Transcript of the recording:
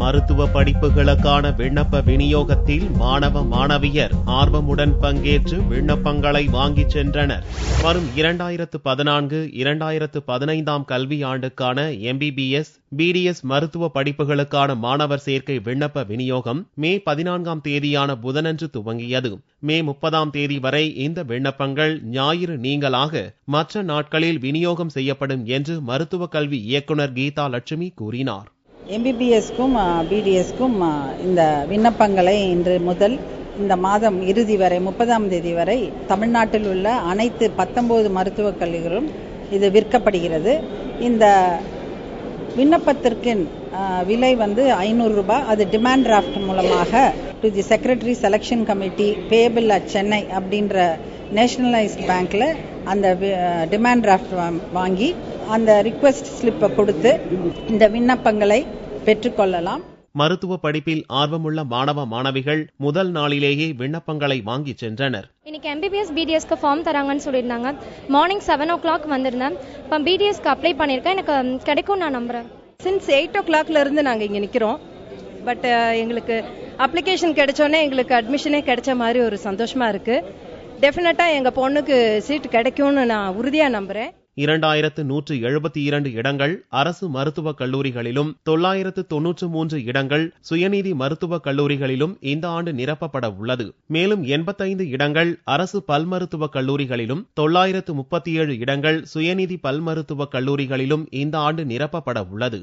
மருத்துவ படிப்புகளுக்கான விண்ணப்ப விநியோகத்தில் மாணவ மாணவியர் ஆர்வமுடன் பங்கேற்று விண்ணப்பங்களை வாங்கிச் சென்றனர். வரும் 2014-2015 கல்வியாண்டுக்கான MBBS, BDS மருத்துவ படிப்புகளுக்கான மாணவர் சேர்க்கை விண்ணப்ப விநியோகம் மே 14 தேதியான புதனன்று துவங்கியது. மே 30 வரை இந்த விண்ணப்பங்கள் ஞாயிறு நீங்கலாக மற்ற நாட்களில் விநியோகம் செய்யப்படும் என்று மருத்துவ கல்வி இயக்குனர் கீதா லட்சுமி கூறினார். MBBSக்கும் BDSக்கும் இந்த விண்ணப்பங்களை இன்று முதல் இந்த மாதம் இறுதி வரை 30 வரை தமிழ்நாட்டில் உள்ள அனைத்து 19 மருத்துவக் கல்லூரிகளும் இது விற்கப்படுகிறது. இந்த விண்ணப்பத்திற்கு விலை 500 ரூபாய். அது டிமாண்ட் டிராஃப்ட் மூலமாக to the secretary selection committee payable at Chennai அப்படின்ற நேஷனலைஸ்ட் பேங்க்ல அந்த டிமாண்ட் டிராஃப்ட் வாங்கி அந்த ரிக்வெஸ்ட் ஸ்லிப்பை கொடுத்து இந்த விண்ணப்பங்களை பெற்றுக்கொள்ளலாம். மருத்துவ படிப்பில் ஆர்வமுள்ள மாணவ மாணவிகள் முதல் நாளிலேயே விண்ணப்பங்களை வாங்கி சென்றனர். இன்னைக்கு MBBS BDSக்கு ஃபார்ம் தராங்கன்னு சொல்லியிருந்தாங்க. மார்னிங் 7 o'clock வந்திருந்தேன். இப்போ BDSக்கு அப்ளை பண்ணியிருக்கேன். எனக்கு கிடைக்கும் நான் நம்புறேன். சின்ஸ் 8 o'clock இருந்து நாங்கள் இங்கே நிற்கிறோம். பட் எங்களுக்கு அப்ளிகேஷன் கிடைச்சோன்னே எங்களுக்கு அட்மிஷனே கிடைச்ச மாதிரி ஒரு சந்தோஷமா இருக்கு. டெஃபினட்டா எங்க பொண்ணுக்கு சீட் கிடைக்கும்னு நான் உறுதியா நம்புறேன். 2172 இடங்கள் அரசு மருத்துவக் கல்லூரிகளிலும் 993 இடங்கள் சுயநீதி மருத்துவக் கல்லூரிகளிலும் இந்த ஆண்டு நிரப்பப்பட உள்ளது. மேலும் 85 இடங்கள் அரசு பல் மருத்துவக் கல்லூரிகளிலும் 937 இடங்கள் சுயநீதி பல் மருத்துவக் கல்லூரிகளிலும் இந்த ஆண்டு நிரப்பப்பட உள்ளது.